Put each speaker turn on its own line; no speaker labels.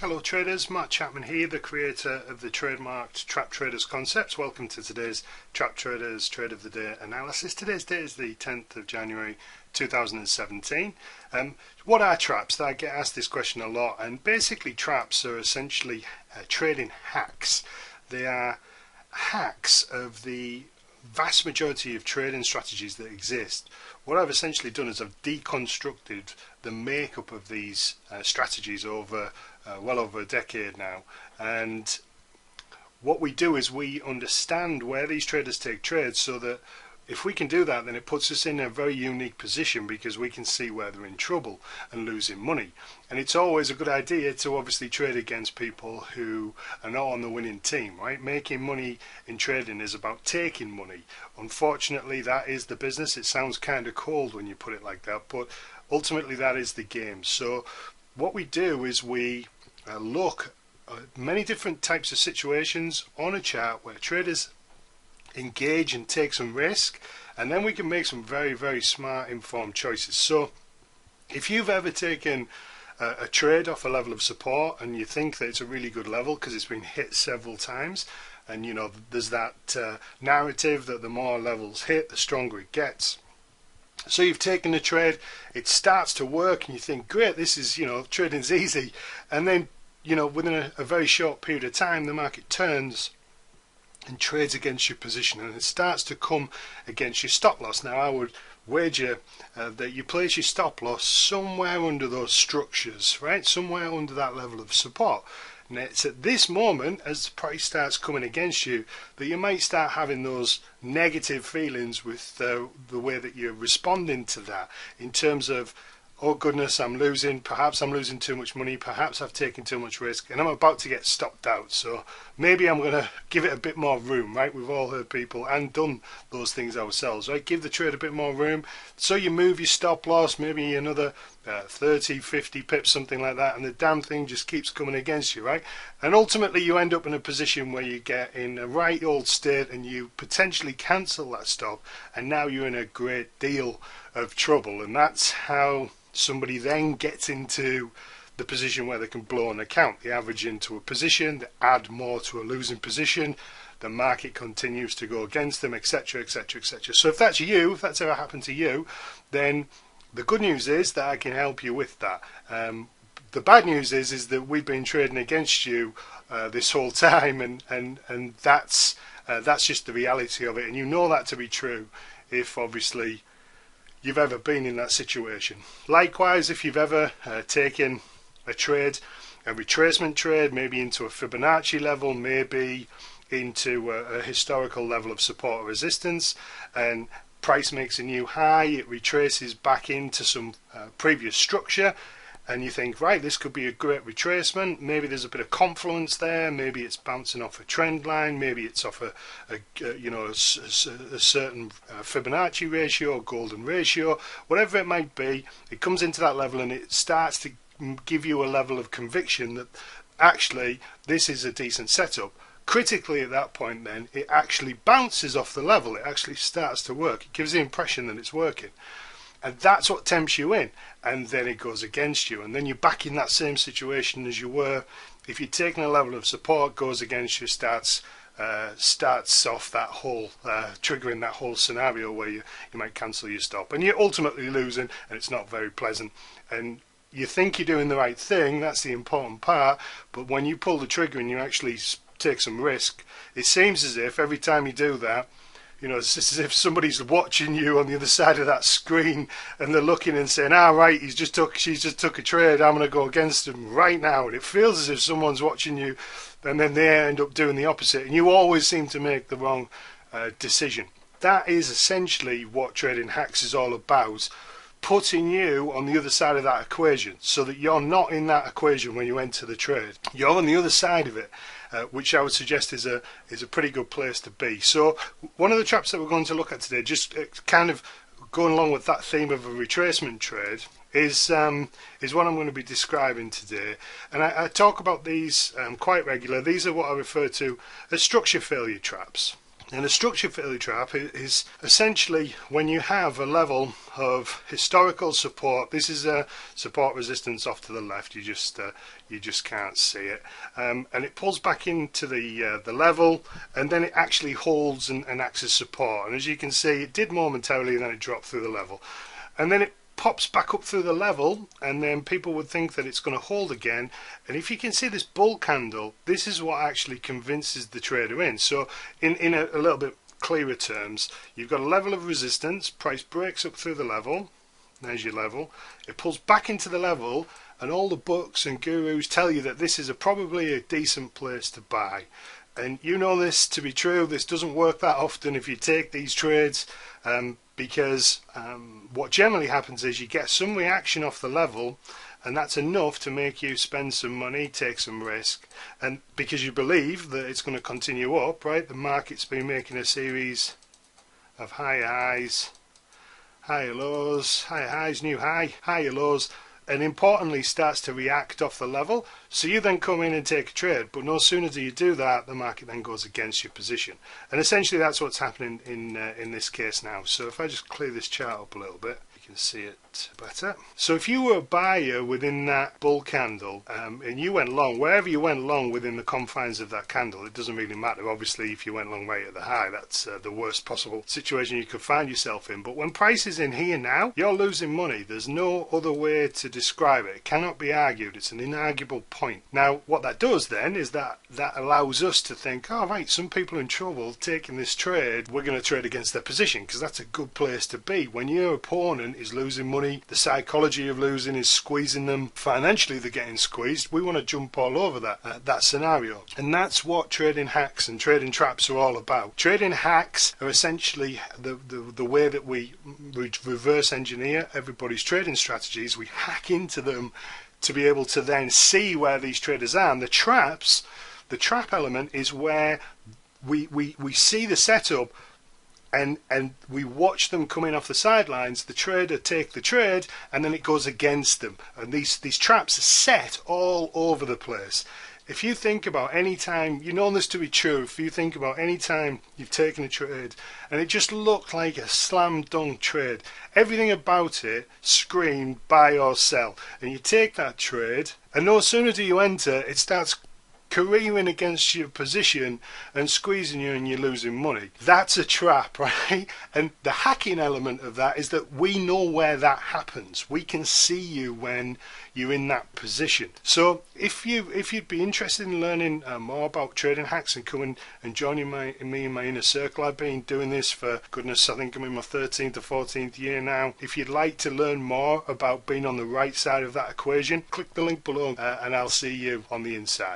Hello traders, Mark Chapman here, the creator of the trademarked Trap Traders concept. Welcome to today's Trap Traders Trade of the Day analysis. Today's date is the 10th of January 2017. What are traps? I get asked this question a lot, and basically traps are essentially trading hacks. They are hacks of the vast majority of trading strategies that exist. What I've essentially done is I've deconstructed the makeup of these strategies over well over a decade now, and what we do is we understand where these traders take trades, so that if we can do that, then it puts us in a very unique position because we can see where they're in trouble and losing money. And it's always a good idea to obviously trade against people who are not on the winning team, right? Making money in trading is about taking money. Unfortunately, that is the business. It sounds kind of cold when you put it like that, but ultimately that is the game. So what we do is we look at many different types of situations on a chart where traders engage and take some risk, and then we can make some very smart informed choices. So if you've ever taken a trade off a level of support and you think that it's a really good level because it's been hit several times, and you know there's that narrative that the more levels hit, the stronger it gets. So you've taken a trade, it starts to work, and you think, great, this is, trading's easy, and then within a very short period of time the market turns and trades against your position, and it starts to come against your stop loss. Now I would wager that you place your stop loss somewhere under those structures, right? Somewhere under that level of support. And it's at this moment, as the price starts coming against you, that you might start having those negative feelings with the way that you're responding to that, in terms of, oh goodness, I'm losing, perhaps I'm losing too much money, perhaps I've taken too much risk, and I'm about to get stopped out, so maybe I'm going to give it a bit more room, right? We've all heard people and done those things ourselves, right? Give the trade a bit more room, so you move your stop loss, maybe another 30, 50 pips, something like that, and the damn thing just keeps coming against you, right? And ultimately you end up in a position where you get in a right old state and you potentially cancel that stop, and now you're in a great deal of trouble. And that's how somebody then gets into the position where they can blow an account. They average into a position, they add more to a losing position, the market continues to go against them, etc, etc, etc. So if that's you, if that's ever happened to you, then the good news is that I can help you with that. The bad news is that we've been trading against you this whole time, and that's just the reality of it, and you know that to be true if obviously you've ever been in that situation. Likewise, if you've ever taken a trade, a retracement trade, maybe into a Fibonacci level, maybe into a historical level of support or resistance, and price makes a new high, it retraces back into some previous structure, and you think, right, this could be a great retracement, maybe there's a bit of confluence there, maybe it's bouncing off a trend line, maybe it's off a certain Fibonacci ratio or golden ratio, whatever it might be, it comes into that level and it starts to give you a level of conviction that actually this is a decent setup. Critically at that point then, it actually bounces off the level, it actually starts to work, it gives the impression that it's working. And that's what tempts you in, and then it goes against you, and then you're back in that same situation as you were. If you're taking a level of support, goes against you, starts off that whole triggering that whole scenario where you might cancel your stop, and you're ultimately losing, and it's not very pleasant. And you think you're doing the right thing, that's the important part, but when you pull the trigger and you actually take some risk, it seems as if every time you do that, it's as if somebody's watching you on the other side of that screen, and they're looking and saying, right, she's just took a trade, I'm going to go against him right now. And it feels as if someone's watching you, and then they end up doing the opposite, and you always seem to make the wrong decision. That is essentially what trading hacks is all about, putting you on the other side of that equation, so that you're not in that equation when you enter the trade. You're on the other side of it, which I would suggest is a pretty good place to be. So one of the traps that we're going to look at today, just kind of going along with that theme of a retracement trade, is what I'm going to be describing today. And I talk about these quite regular. These are what I refer to as structure failure traps. And a structure failure trap is essentially when you have a level of historical support. This is a support resistance off to the left. You just can't see it, and it pulls back into the level, and then it actually holds and acts as support. And as you can see, it did momentarily, and then it dropped through the level, and then it pops back up through the level, and then people would think that it's going to hold again. And if you can see this bull candle, this is what actually convinces the trader in. So in a little bit clearer terms, you've got a level of resistance, price breaks up through the level, there's your level, it pulls back into the level, and all the books and gurus tell you that this is probably a decent place to buy. And you know this to be true. This doesn't work that often if you take these trades, because what generally happens is you get some reaction off the level, and that's enough to make you spend some money, take some risk, and because you believe that it's going to continue up, right? The market's been making a series of higher highs, higher lows, higher highs, new high, higher lows, and importantly starts to react off the level. So you then come in and take a trade, but no sooner do you do that, the market then goes against your position. And essentially that's what's happening in this case now. So if I just clear this chart up a little bit, you can see it better. So if you were a buyer within that bull candle, and you went long, wherever you went long within the confines of that candle, it doesn't really matter. Obviously if you went long right at the high, that's the worst possible situation you could find yourself in. But when price is in here now, you're losing money. There's no other way to describe it. It cannot be argued. It's an inarguable point. Now what that does then is that allows us to think, oh right, some people are in trouble taking this trade, we're going to trade against their position, because that's a good place to be. When your opponent is losing money, the psychology of losing is squeezing them, financially they're getting squeezed, we want to jump all over that scenario. And that's what trading hacks and trading traps are all about. Trading hacks are essentially the way that we reverse engineer everybody's trading strategies. We hack into them to be able to then see where these traders are. And the trap element is where we see the setup, and we watch them coming off the sidelines, the trader take the trade, and then it goes against them. And these traps are set all over the place. If you think about any time, you know this to be true, if you think about any time you've taken a trade and it just looked like a slam dunk trade, everything about it screamed buy or sell, and you take that trade, and no sooner do you enter, it starts careering against your position and squeezing you, and you're losing money. That's a trap, right? And the hacking element of that is that we know where that happens. We can see you when you're in that position. So if you'd be interested in learning more about trading hacks and coming and joining me in my inner circle, I've been doing this for goodness, I think I'm in my 13th or 14th year now. If you'd like to learn more about being on the right side of that equation, click the link below, and I'll see you on the inside.